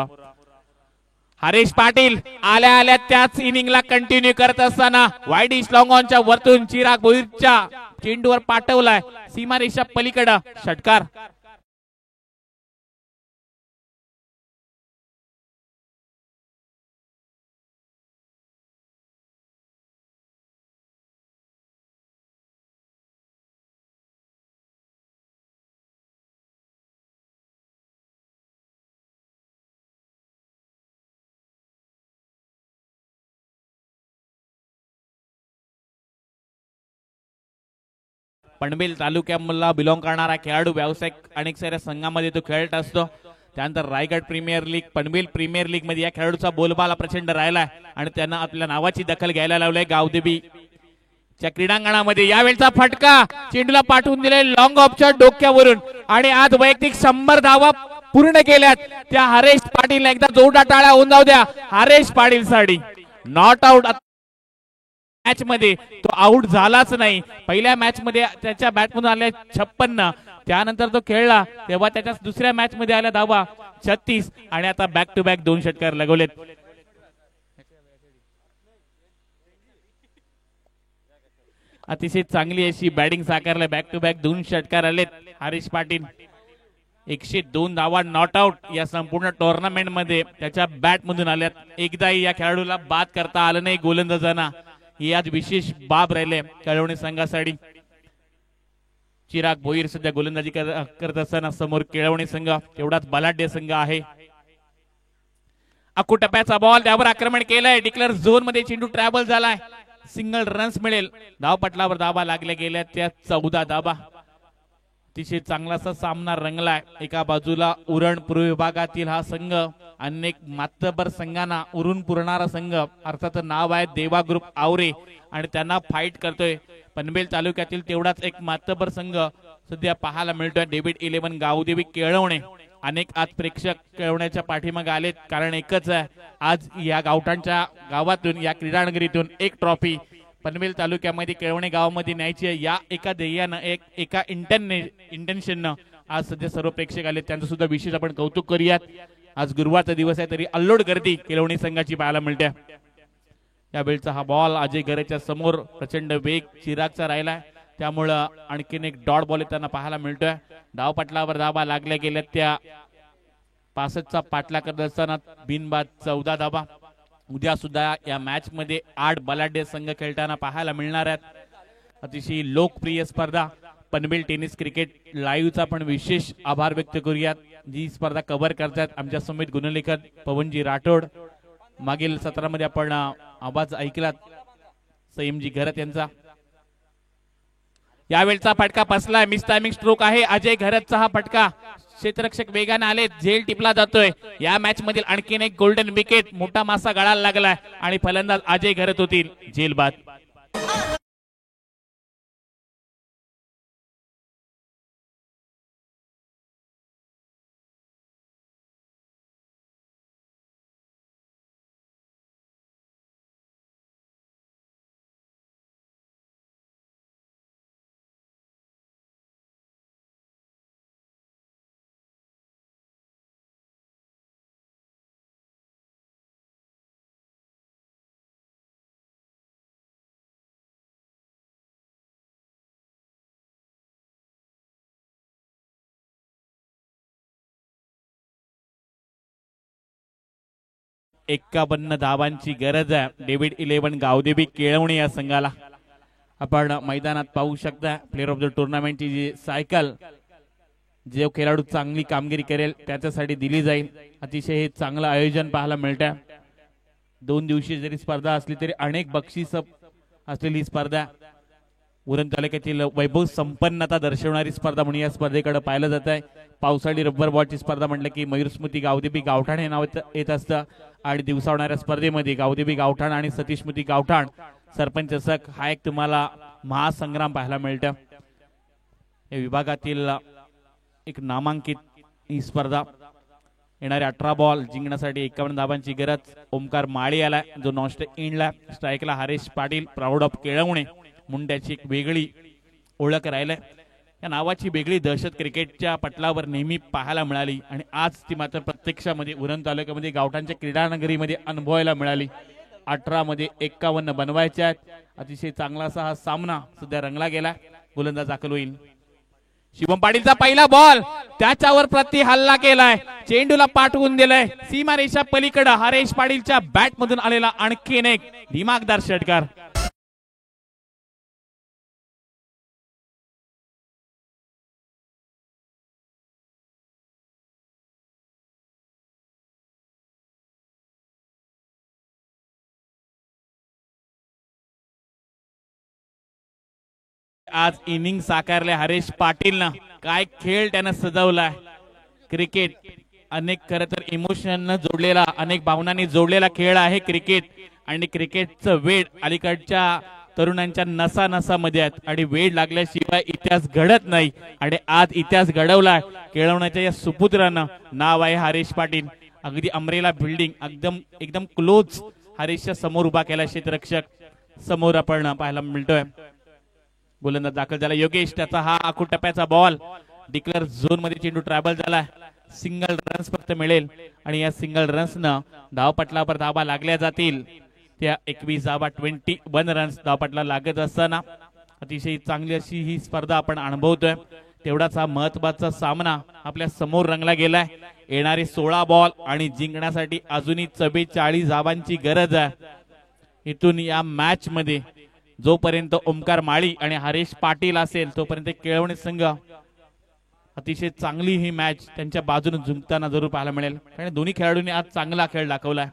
हरेश पाटील आल्या आल्या त्याच इनिंगला कंटिन्यू करत असताना वाईड इश लॉंग ऑनच्या वरतून चिराग भोईरच्या चेंडूवर पाठवलाय सीमारेषा पलीकडे षटकार. पनवेल तालुक्याला बिलॉंग करणारा खेळाडू व्यावसायिक अनेक साऱ्या संघामध्ये तो खेळत असतो. त्यानंतर Raigad premier league, Panvel premier league मध्ये या खेळाडूचा बोलबाला प्रचंड राहिलाय आणि त्यांना आपल्या नावाची दखल घ्यायला लावलंय गावदेवी च्या क्रीडांगणामध्ये. यावेळचा फटका चेंडूला पाठवून दिले लॉंग ऑफच्या डोक्यावरून आणि आज वैयक्तिक 100 धावा पूर्ण केल्यात त्या हरेश पाटील. एकदा जोरदार टाळ्या होऊन जाऊ द्या हरेश पाटील साठी. नॉट आउट मॅच मध्ये तो आउट झालाच नाही. पहिल्या मॅच मध्ये त्याच्या बॅटमधून आल्या 56, त्यानंतर तो खेळला तेव्हा त्याच्या दुसऱ्या मॅच मध्ये आल्या धावा 36 आणि आता बॅक टू बॅक 2 षटकार लगवलेत. अतिशय चांगली अशी बॅटिंग साकारली. बॅक टू बॅक 2 षटकार आलेत. हरीश पाटील 102 धावा नॉट आउट या संपूर्ण टुर्नामेंट मध्ये त्याच्या बॅट मधून आल्यात. एकदाही या खेळाडूला बाद करता आलं नाही गोलंदाजांना. ही आज विशेष बाब राहिले कळवणे संघासाठी. चिराग भोईर सध्या गोलंदाजी करत असताना समोर केळवणे संघ तेवढाच बलाढ्य संघ आहे. अकुटप्याचा बॉल त्यावर आक्रमण केलंय. डिक्लेअर झोन मध्ये चेंडू ट्रॅव्हल झालाय. सिंगल रन्स मिळेल. धावपटलावर धाबा लागल्या गेल्या त्या 14 धाबा. अतिशय चांगलासा सामना रंगलाय. एका बाजूला उरण पूर्व विभागातील हा संघ अनेक मातबर संघांना उरून पुरणारा संघ अर्थात नाव आहे देवा ग्रुप आवरे आणि त्यांना फाईट करतोय. पनवेल तालुक्यातील तेवढाच एक मातबर संघ सध्या पाहायला मिळतोय डेव्हिड 11 गावदेवी केळवणे. अनेक आज प्रेक्षक केळवण्याच्या पाठीमागे आलेत कारण एकच आहे, आज या गावठाणच्या गावातून या क्रीडानगरीतून एक ट्रॉफी पनवेल तालुक्यामध्ये केळवणे गावामध्ये न्यायची आहे. या एका ध्येयानं एका इंटेन्शननं आज सध्या सर्व प्रेक्षक आले, त्यांचं सुद्धा विशेष आपण कौतुक करूयात. आज गुरुवारचा दिवस आहे तरी अल्लोड गर्दी केळवणे संघाची पाहायला मिळते. यावेळचा हा बॉल अजय गरेच्या समोर प्रचंड वेग चिरागचा राहिलाय, त्यामुळं आणखीन एक डॉट बॉल त्यांना पाहायला मिळतोय. धावपटलावर धाबा लागल्या गेल्या त्या 65चा पाठला करत असताना बिनबाद 14 धाबा. उद्या सुद्धा या मॅच मध्ये 8 बलाढ्य संघ खेळताना पाहायला मिळणार आहेत. अतिशय लोकप्रिय स्पर्धा पनवेल टेनिस क्रिकेट लाईव्हचा पण विशेष आभार व्यक्त करूयात. जी स्पर्धा कव्हर करतात आमच्या समेत गुणलेखक पवनजी राठोड. मागील सत्रामध्ये आपण आवाज ऐकलात संयमजी घरत यांचा. यावेळचा फटका फसलाय. मिस टायमिंग स्ट्रोक आहे अजय घरतचा हा फटका. क्षेत्ररक्षक वेगाने आले, झेल टिपला जातोय. या मॅच मधील आणखीन एक गोल्डन विकेट, मोठा मासा गळाला लागलाय आणि फलंदाज अजय घरत होतील झेल बाद. 51 धावांची गरज आहे डेव्हिड 11 गावदेवी केळवणे या संघाला. आपण मैदानात पाहू शकता प्लेअर ऑफ द टुर्नामेंटची जी सायकल जो खेळाडू चांगली कामगिरी करेल त्याच्यासाठी दिली जाईल. अतिशय हे चांगलं आयोजन पाहायला मिळतं. 2 दिवसीय जरी स्पर्धा असली तरी अनेक बक्षीस असलेली स्पर्धा, उरण तालुक्यातील वैभव संपन्नता दर्शवणारी स्पर्धा म्हणून या स्पर्धेकडे पाहिलं जात आहे. पावसाळी रब्बर बॉलची स्पर्धा म्हटलं की मयूरस्मृती गावदेवी गावठाण हे नाव येत असतं. आणि दिवसा होणाऱ्या स्पर्धेमध्ये गावदेवी गावठाण आणि सतीशस्मृती गावठाण सरपंच चषक हा एक तुम्हाला महासंग्राम पाहायला मिळतं. या विभागातील एक नामांकित ही स्पर्धा. येणारे 18 बॉल जिंकण्यासाठी 51 धावांची गरज. ओमकार माळी आला जो नॉनस्ट्राइक इंडला. स्ट्राईकला हरेश पाटील प्राऊड ऑफ केळवणे. मुंड्याची एक वेगळी ओळख राहिलाय. या नावाची वेगळी दहशत क्रिकेटच्या पटलावर नेहमी पाहायला मिळाली आणि आज ती मात्र प्रत्यक्षामध्ये उरण तालुक्यामध्ये गावठाणच्या क्रीडानगरीमध्ये अनुभवायला मिळाली. 18 मध्ये 51 बनवायच्या आहेत. अतिशय चांगला असा हा सामना सध्या रंगला गेला. गोलंदाज दाखल होईल. शिवम पाटीलचा पहिला बॉल त्याच्यावर प्रति हल्ला केलाय. चेंडूला पाठवून दिलाय सीमारेषा पलीकडे. हरेश पाटीलच्या बॅट मधून आलेला आणखीन एक दिमागदार षटकार. आज इनिंग साकारले हरेश पाटीलनं. काय खेळ त्यानं सजवलाय. क्रिकेट अनेक खरं तर इमोशननं जोडलेला, अनेक भावनांनी जोडलेला खेळ आहे क्रिकेट. आणि क्रिकेटचं वेड अलीकडच्या तरुणांच्या नसा नसामध्ये आहेत आणि वेड लागल्याशिवाय इतिहास घडत नाही. आणि आज इतिहास घडवलाय केळवण्याच्या या सुपुत्रानं. नाव आहे हरेश पाटील. अगदी अमरेला बिल्डिंग एकदम क्लोज हरेशच्या समोर उभा केला क्षेत्ररक्षक. समोर आपण पाहायला मिळतोय. गोलंदाज दाखल झाला योगेश. त्याचा हा आखूड टप्प्याचा बॉल. डिक्लेअर झोन मध्ये चेंडू ट्रॅव्हल झाला. सिंगल रन्स फक्त मिळेल आणि या सिंगल रन्सनं धावपटलावर धावा लागल्या जातील. त्या 21 धावा 21 रन्स धावपटला लागत असताना अतिशय चांगली अशी ही स्पर्धा आपण अनुभवतोय. तेवढाच हा महत्वाचा सामना आपल्या समोर रंगला गेलाय. येणारे 16 बॉल आणि जिंकण्यासाठी अजूनही 44 धावांची गरज आहे. इथून या मॅच मध्ये जोपर्यंत ओमकार माळी आणि हरेश पाटील असेल तोपर्यंत केळवणे संघ अतिशय चांगली ही मॅच त्यांच्या बाजूने जिंकताना जरूर पाहायला मिळेल. कारण दोन्ही खेळाडूंनी आज चांगला खेळ दाखवलाय.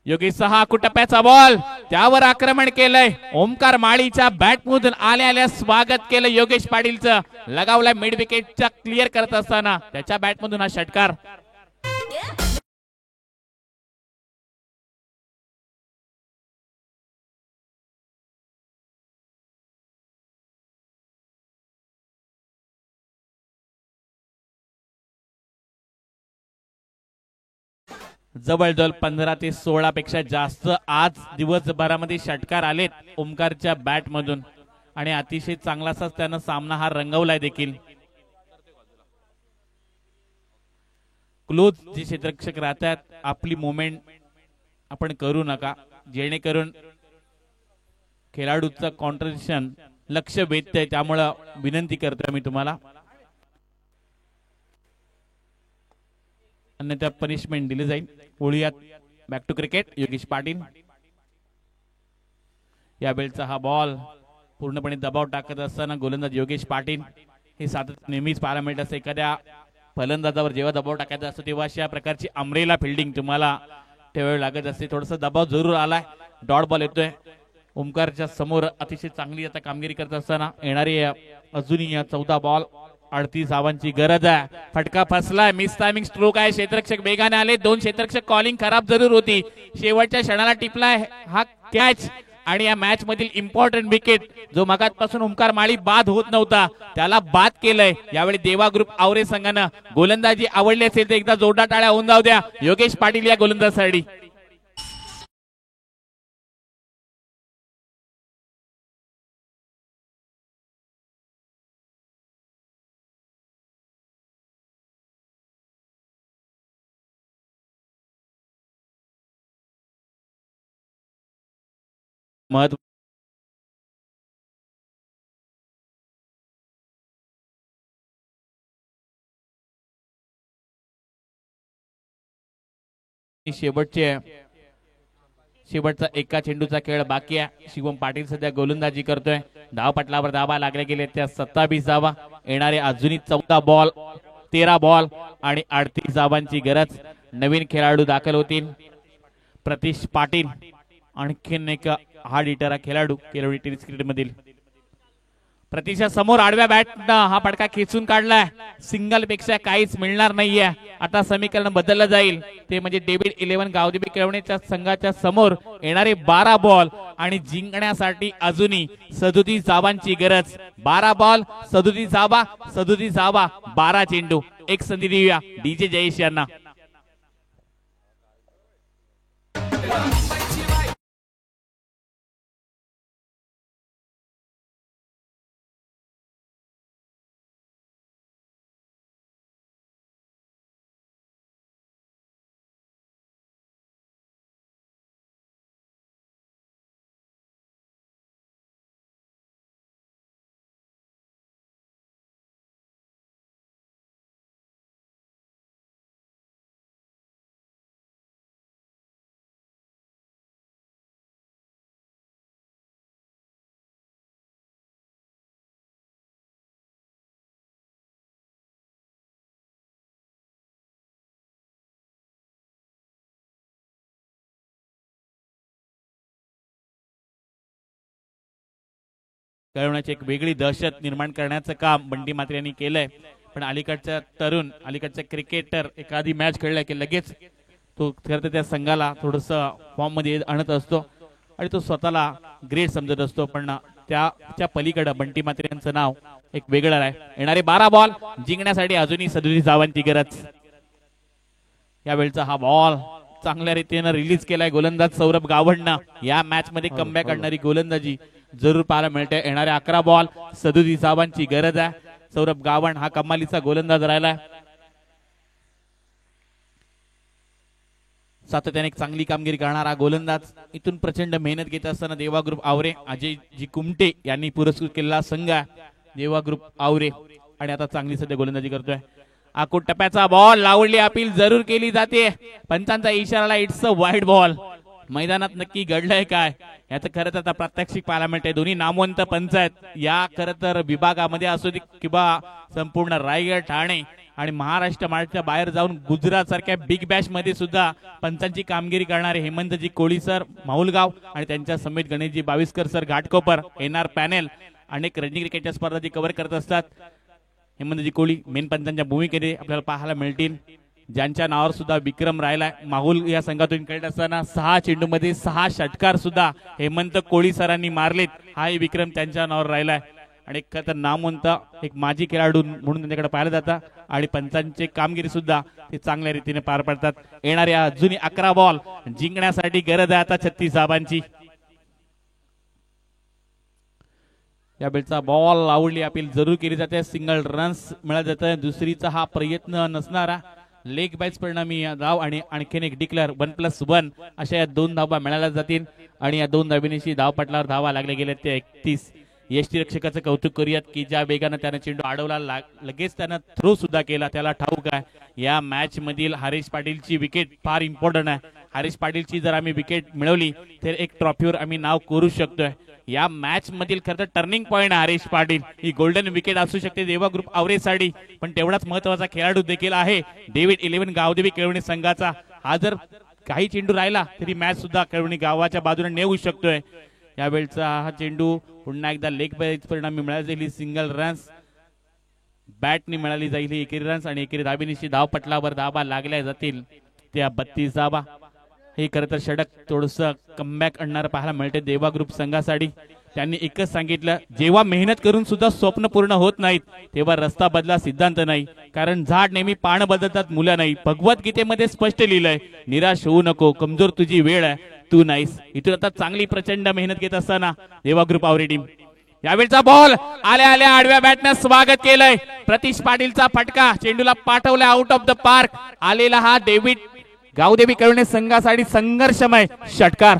योगेश सहा टप्प्याचा बॉल त्यावर आक्रमण केलंय. ओमकार माळीच्या बॅट मधून आल्या स्वागत केलं योगेश पाटीलचं. लगावलाय मिड विकेटचा क्लिअर करत असताना त्याच्या बॅट मधून हा षटकार. जवळजवळ 15 ते 16 पेक्षा जास्त आज दिवसभरामध्ये षटकार आलेत ओमकारच्या बॅट मधून आणि अतिशय चांगलासा त्यानं सामना हा रंगवलाय देखील. क्लोज जे क्षेत्ररक्षक राहतात आपली मोमेंट आपण करू नका जेणेकरून खेळाडूचं कॉन्ट्रिब्युशन लक्ष वेधतंय. त्यामुळे विनंती करतोय मी तुम्हाला. अन्यथा पनिशमेंट दिली जाईल. ओळीयात back to cricket. Yogesh Patil या वेळचा हा बॉल पूर्णपणे दबाव टाकत असताना गोलंदाज योगेश पाटील हे सातत्य नेहमीच पाहायला मिळत असते. एखाद्या फलंदाजावर जेव्हा दबाव टाकायचा असतो तेव्हा अशा प्रकारची अमरेला फिल्डिंग तुम्हाला ठेवावी लागत असते. थोडासा दबाव जरूर आलाय. डॉट बॉल येतोय. ओमकारच्या समोर अतिशय चांगली आता कामगिरी करत असताना येणारी अजूनही 14 बॉल 38 धावांची गरज आहे. फटका फसलाय. मिस टायमिंग स्ट्रोक आहे. क्षेत्ररक्षक वेगाने आले. 2 क्षेत्ररक्षक कॉलिंग खराब जरूर होती. शेवटच्या क्षणाला टिपलाय हा कॅच आणि या मॅच मधील इम्पॉर्टंट विकेट जो मगाचपासून ओमकार माळी बाद होत नव्हता त्याला बाद केलंय. यावेळी देवा ग्रुप आवरे संघानं गोलंदाजी आवडली असेल तर एकदा जोरदार टाळ्या होऊन जाऊ द्या योगेश पाटील या गोलंदाजासाठी. महत्व शेवटचा एका चेंडूचा खेळ बाकी आहे. शिवम पाटील सध्या गोलंदाजी करतोय. धावपटलावर धावा लागल्या गेले त्या 27 धावा. येणारे अजूनही 14 बॉल 13 बॉल आणि 38 धावांची गरज. नवीन खेळाडू दाखल होतील. प्रतीश पाटील आणखीन एक हार्ड हिटर खेळाडू केरळ टेनिस क्रिकेट मधील. प्रतीशा समोर आडव्या बॅटनं हा फटका खेचून काढलाय. सिंगल पेक्षा काहीच मिळणार नाहीये. आता समीकरण बदललं जाईल. ते म्हणजे डेव्हिड 11 गावदेवी केळवणेच्या संघाच्या समोर येणारे 12 बॉल आणि जिंकण्यासाठी अजूनही 37 धावांची गरज. 12 बॉल 37 धावा 12 चेंडू. एक संधी देऊया डीजे जयेश यांना. कळवण्याची एक वेगळी दहशत निर्माण करण्याचं काम बंटी मात्रे यांनी केलंय. पण अलीकडच्या क्रिकेटर एखादी मॅच खेळल्या की लगेच तो खरं त्या संघाला थोडस फॉर्म मध्ये आणत असतो आणि तो स्वतःला ग्रेट समजत असतो. पण त्याच्या पलीकडे बंटी मात्रे यांचं नाव एक वेगळं आहे. येणारे 12 बॉल जिंकण्यासाठी अजूनही 37 धावांची गरज. यावेळचा हा बॉल चांगल्या रीतीने रिलीज केलाय गोलंदाज सौरभ गावंडनं. या मॅच मध्ये कमबॅक करणारी गोलंदाजी जरूर पाहायला मिळते. येणारे 11 बॉल 37 धावांची गरज आहे. सौरभ गावंड हा कमालीचा गोलंदाज राहिलाय. सातत्याने एक चांगली कामगिरी करणारा गोलंदाज. इथून प्रचंड मेहनत घेत असताना देवा ग्रुप आवरे अजय जी कुमटे यांनी पुरस्कृत केलेला संघ आहे देवा ग्रुप आवरे आणि आता चांगली सध्या गोलंदाजी करतोय. आकुट टप्प्याचा बॉल लावली अपील जरूर केली जाते. पंचांचा इशारा इट्स अ वाईड बॉल. मैदानात नक्की घडलंय काय याचं खरं तर आता प्रात्यक्षिक पाहायला मिळते. दोन्ही नामवंत पंच आहेत या खरं तर विभागामध्ये असू दे किंवा संपूर्ण रायगड ठाणे आणि महाराष्ट्राच्या बाहेर जाऊन गुजरात सारख्या बिग बॅश मध्ये सुद्धा पंचांची कामगिरी करणारे हेमंतजी कोळी सर माहुलगाव आणि त्यांच्या समेत Ganeshji Baviskar sir Ghatkopar NR panel अनेक रणजी क्रिकेटच्या स्पर्धा जी कव्हर करत असतात. हेमंतजी कोळी मेन पंचांच्या भूमिकेने आपल्याला पाहायला मिळतील. ज्यांच्या नावावर सुद्धा विक्रम राहिलाय. माहुल या संघातून खेळत असताना 6 चेंडूमध्ये 6 षटकार सुद्धा हेमंत कोळी सरांनी मारलेत. हाही विक्रम त्यांच्या नावावर राहिलाय आणि एक तर नामवंत एक माजी खेळाडू म्हणून त्यांच्याकडे पाहिलं जातं आणि पंचांची कामगिरी सुद्धा ते चांगल्या रीतीने पार पडतात. येणाऱ्या अजूनही 11 बॉल जिंकण्यासाठी गरज आहे आता 36 धावांची. या बेलचा बॉल आवडली अपील जरूर केली जाते. सिंगल रन्स मिळत जातं. दुसरीचा हा प्रयत्न नसणारा लेग बाईज परिणामी धाव आणि आणखीन एक डिक्लेअर 1+1 अशा या 2 धावा मिळाल्या जातील आणि या 2 धावींशी धावपटलावर धावा लागले गेले ते 31. यष्टीरक्षकाचं कौतुक करूयात की ज्या वेगाने त्याने चेंडू अडवला लगेच त्यानं थ्रो सुद्धा केला. त्याला ठाऊक आहे या मॅच मधील हरीश पाटीलची विकेट फार इम्पॉर्टंट आहे. हरीश पाटीलची जर आम्ही विकेट मिळवली तर एक ट्रॉफीवर आम्ही नाव करू शकतोय. या मॅच मधील खरं तर टर्निंग पॉइंट हरीश पाटील. ही गोल्डन विकेट असू शकते देवा ग्रुप आवरेसाठी पण तेवढाच महत्वाचा खेळाडू देखील आहे डेव्हिड 11 गावदेवी केळवणी संघाचा. हा जर काही चेंडू राहिला तरी मॅच सुद्धा केळवणी गावाच्या बाजूने नेऊ शकतोय. यावेळचा हा चेंडू पुन्हा एकदा लेग बाईज परिणामी मिळाली सिंगल रन्स बॅटने मिळाली जाईल एकेरी रन्स आणि एकेरी धाबीनिशी धावपटलावर धाबा लागल्या जातील त्या 32 धाबा. हे खरं तर षटक थोडस कमबॅक आणणार पाहायला मिळते देवा ग्रुप संघासाठी. त्यांनी एकच सांगितलं जेव्हा मेहनत करून सुद्धा स्वप्न पूर्ण होत नाहीत तेव्हा रस्ता बदला सिद्धांत नाही. कारण झाड नेहमी पान बदलतात मुलं नाही. भगवद्गीतेमध्ये स्पष्ट लिहिलंय निराश होऊ नको कमजोर तुझी वेळ आहे तू नाहीस. इथून आता चांगली प्रचंड मेहनत घेत असताना देवा ग्रुप आवरे टीम. यावेळचा बॉल आल्या आल्या आडव्या बॅटनं स्वागत केलंय. प्रतीश पाटीलचा फटका चेंडूला पाठवला आउट ऑफ द पार्क. आलेला हा डेव्हिड गावदेवी केळवणी संघासाठी संघर्षमय षटकार.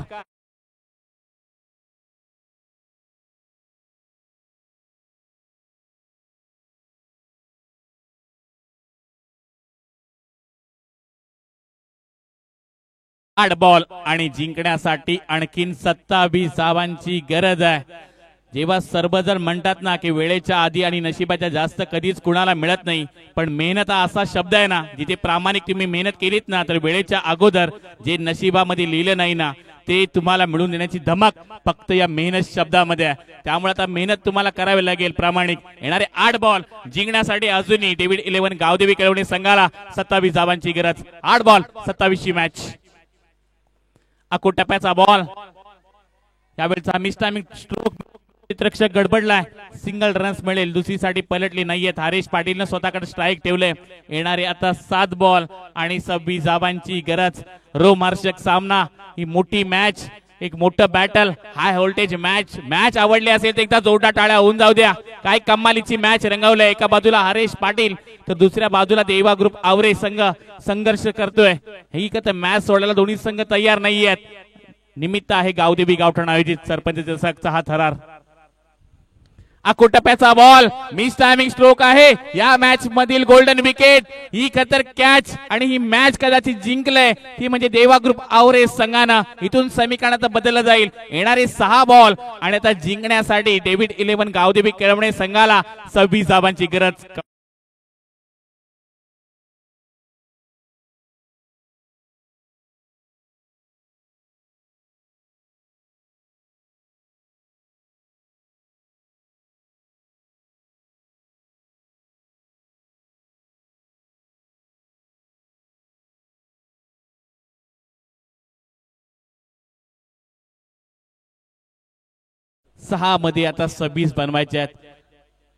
8 बॉल आणि जिंकण्यासाठी आणखीन 27 धावांची गरज आहे. जेव्हा सर्वजण म्हणतात ना की वेळेच्या आधी आणि नशिबाच्या जास्त कधीच कुणाला मिळत नाही, पण मेहनत हा असा शब्द आहे ना, जिथे प्रामाणिक तुम्ही मेहनत केलीत ना तर वेळेच्या अगोदर जे नशिबामध्ये लिहिलं नाही ना ते तुम्हाला मिळून देण्याची धमक फक्त या मेहनत शब्दामध्ये आहे. त्यामुळे आता मेहनत तुम्हाला करावी लागेल प्रामाणिक. येणारे 8 बॉल जिंकण्यासाठी अजूनही डेव्हिड 11 गावदेवी केळवणे संघाला 27 धावांची गरज. 8 बॉल 27 ची मॅच. टप्प्याचा बॉल यावेळेचा मिसटायमिंग स्ट्रोक चित्रक्षक गडबडलाय. सिंगल रन्स मिळेल. दुसरीसाठी पलटली नाहीयेत. हरेश पाटीलने स्वतःकडे स्ट्राईक ठेवले. येणारे आता 7 बॉल आणि 26 धावांची गरज. रोमार्शक सामना, ही मोठी मॅच, एक मोठं battle, high voltage match. Match आवडली असेल तर एकदा जोरदार टाळ्या होऊन जाऊ द्या. काय कमालीची मॅच रंगवलंय. एका बाजूला हरेश पाटील तर दुसऱ्या बाजूला देवा ग्रुप आवरे संघ संघर्ष करतोय. ही तर मॅच सोडायला दोन्ही संघ तयार नाहीयेत. निमित्त आहे गावदेवी गावठाण आयोजित सरपंच चषकचा हा थरार. टप्प्याचा बॉल, मिस टायमिंग स्ट्रोक आहे. या मॅच मधील गोल्डन विकेट, ही खतर कॅच आणि ही मॅच कदाचित जिंकलंय ती म्हणजे देवा ग्रुप आवरे संघानं. इथून समीकरण आता बदललं जाईल. येणारे 6 बॉल आणि आता जिंकण्यासाठी डेव्हिड 11 गावदेवी केळवणे संघाला 26 धावांची गरज. सहा मध्ये आता 26 बनवायचे आहेत.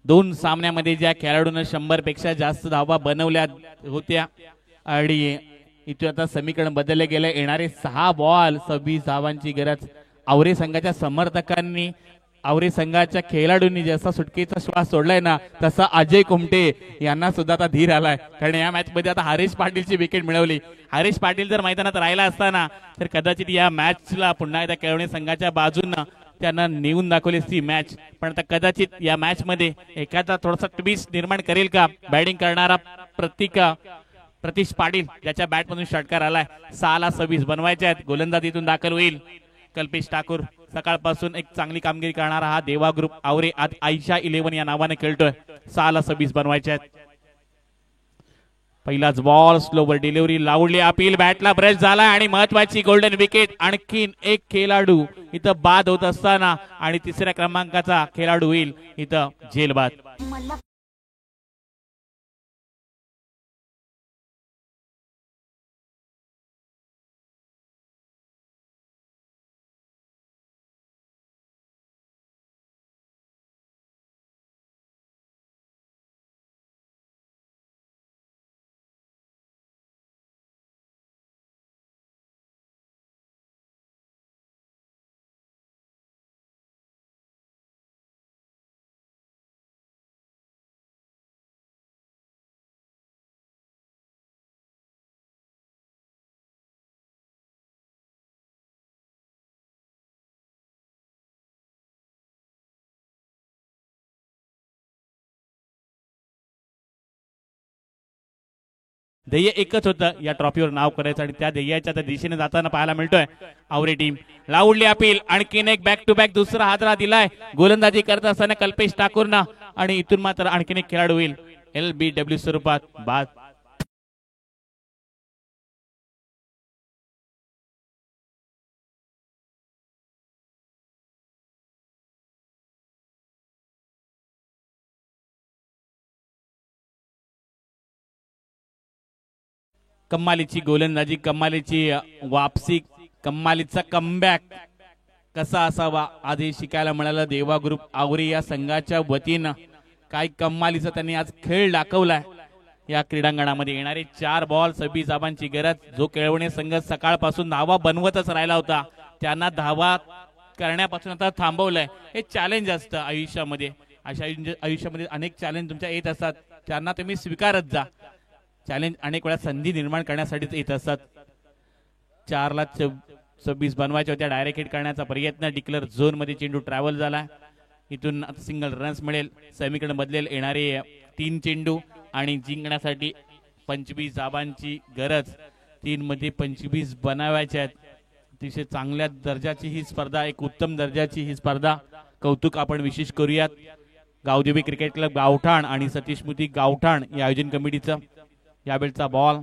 2 सामन्यामध्ये ज्या खेळाडूंना 100 पेक्षा जास्त धावा बनवल्या होत्या आणि इथे आता समीकरण बदलले गेले. येणारे 6 बॉल 26 धावांची गरज. आवरे संघाच्या समर्थकांनी, आवरे संघाच्या खेळाडूंनी जसा सुटकेचा श्वास सोडलाय ना तसा अजय कुमटे यांना सुद्धा आता धीर आलाय. कारण या मॅच मध्ये आता हरेश पाटीलची विकेट मिळवली. हरेश पाटील जर मैदानात राहिला असताना तर कदाचित या मॅचला पुन्हा एकदा केळवणे संघाच्या बाजूने त्यांना नेऊन दाखवली असती मॅच. पण आता कदाचित या मॅच मध्ये एखादा थोडासा ट्विस्ट निर्माण करेल का बॅटिंग करणारा प्रतीश पाटील, ज्याच्या बॅट मधून षटकार आलाय. 6 ला 26 बनवायचे आहेत. गोलंदाजीतून दाखल होईल कल्पेश ठाकूर. सकाळपासून एक चांगली कामगिरी करणारा हा देवा ग्रुप आवरे आज आयशा 11 या नावाने खेळतोय. 6 ला 26 बनवायचे आहेत. पहिलाच बॉल, स्लोवर डिलिव्हरी लावली. अपील बॅटला ब्रश झाला आणि महत्वाची गोल्डन विकेट. आणखीन एक खेळाडू इथं बाद होत असताना आणि 3ऱ्या क्रमांकाचा खेळाडू होईल इथं झेलबाद. ध्येय एकच होतं, या ट्रॉफीवर नाव करायचं आणि त्या ध्येयाच्या दिशेने जाताना पाहायला मिळतोय आवरे टीम. लावली अपील, आणखीन एक बॅक टू बॅक दुसरा हादरा दिलाय गोलंदाजी करत असताना कल्पेश ठाकूरना आणि इथून मात्र आणखीन एक खेळाडू होईल LBW स्वरूपात बाद. कम्मालीची गोलंदाजी, कम्मालीची वापसी, कम्मालीचा कमबॅक कसा असावा आधी शिकायला मिळालं देवा ग्रुप आवरे या संघाच्या वतीनं. काय कम्मालीचा त्यांनी आज खेळ दाखवलाय या क्रीडांगणामध्ये. येणारे 4 बॉल 26 धावांची गरज. जो केळवणे संघ सकाळपासून धावा बनवतच राहिला होता त्यांना धावा करण्यापासून आता थांबवलंय. हे चॅलेंज असतं आयुष्यामध्ये. अशा आयुष्यामध्ये अनेक चॅलेंज तुमच्या येत असतात, त्यांना तुम्ही स्वीकारत जा. चॅलेंज अनेक वेळा संधी निर्माण करण्यासाठीच येत असतात. 4 ला 26 बनवायच्या होत्या. डायरेक्ट हिट करण्याचा प्रयत्न, डिक्लेअर झोन मध्ये चेंडू ट्रॅव्हल झाला. इथून सिंगल रन्स मिळेल. समीकरण बदलेल. येणारे 3 चेंडू आणि जिंकण्यासाठी 25 धावांची गरज. 3 मध्ये 25 बनावायचे आहेत. अतिशय चांगल्या दर्जाची ही स्पर्धा, एक उत्तम दर्जाची ही स्पर्धा. कौतुक आपण विशेष करूयात गावदेवी क्रिकेट क्लब गावठाण आणि सतीश मुती गावठाण या आयोजन कमिटीचं. यावेळचा बॉल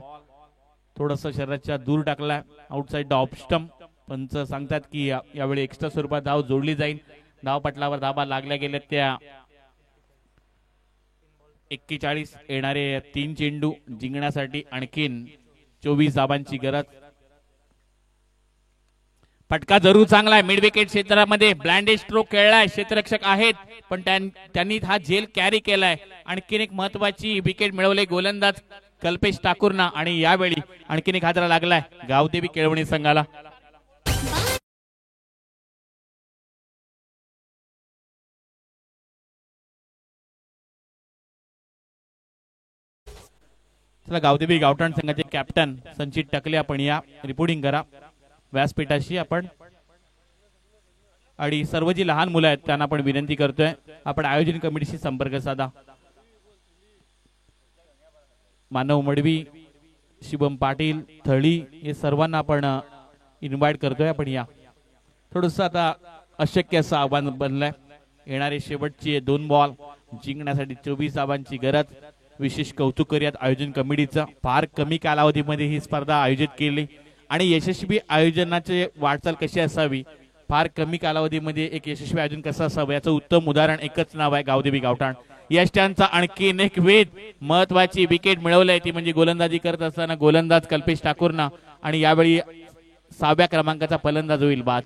थोडस शरीराच्या दूर टाकलाय, आउटसाइड द ऑफ स्टंप. पंच सांगतात की यावेळी एक्स्ट्रा स्वरूपात धाव जोडली जाईल. धाव पटलावर धाबा लागल्या गेल्या त्या 41 येणारे 3 चेंडू जिंकण्यासाठी आणखीन 24 धाबांची गरज. फटका जरूर चांगला आहे. मिड विकेट क्षेत्रामध्ये ब्लाइंड स्ट्रोक खेळलाय, क्षेत्ररक्षक आहेत पण त्यांनी हा झेल कॅरी केलाय. आणखीन एक महत्वाची विकेट मिळवले गोलंदाज कल्पेश ठाकूरना आणि यावेळी आणखीन एक हादरा लागलाय गावदेवी केळवणी संघाला. चला गावदेवी गावठाण संघाचे कॅप्टन संचित टकले आपण या रिपोर्टिंग करा व्यासपीठाशी आपण. आणि सर्व जी लहान मुलं आहेत त्यांना आपण विनंती करतोय आपण आयोजन कमिटीशी संपर्क साधा. मानव मडवी, शिवम पाटील, थळी हे सर्वांना आपण इन्व्हाइट करतोय आपण या. थोडस आता अशक्य असं आव्हान बनलंय. येणारे शेवटचे 2 बॉल जिंकण्यासाठी 24 धावांची गरज. विशेष कौतुक करूयात आयोजन कमिटीचं. फार कमी कालावधीमध्ये ही स्पर्धा आयोजित केली आणि यशस्वी आयोजनाचे वाटचाल कशी असावी, फार कमी कालावधीमध्ये एक यशस्वी आयोजन कसं असावं याचं उत्तम उदाहरण एकच नाव आहे गावदेवी गावठाण. यष्ट्यांचा आणखीन एक वेध, महत्वाची विकेट मिळवलंय ती म्हणजे गोलंदाजी करत असताना गोलंदाज कल्पेश ठाकूरना आणि यावेळी 6व्या क्रमांकाचा फलंदाज होईल बाद.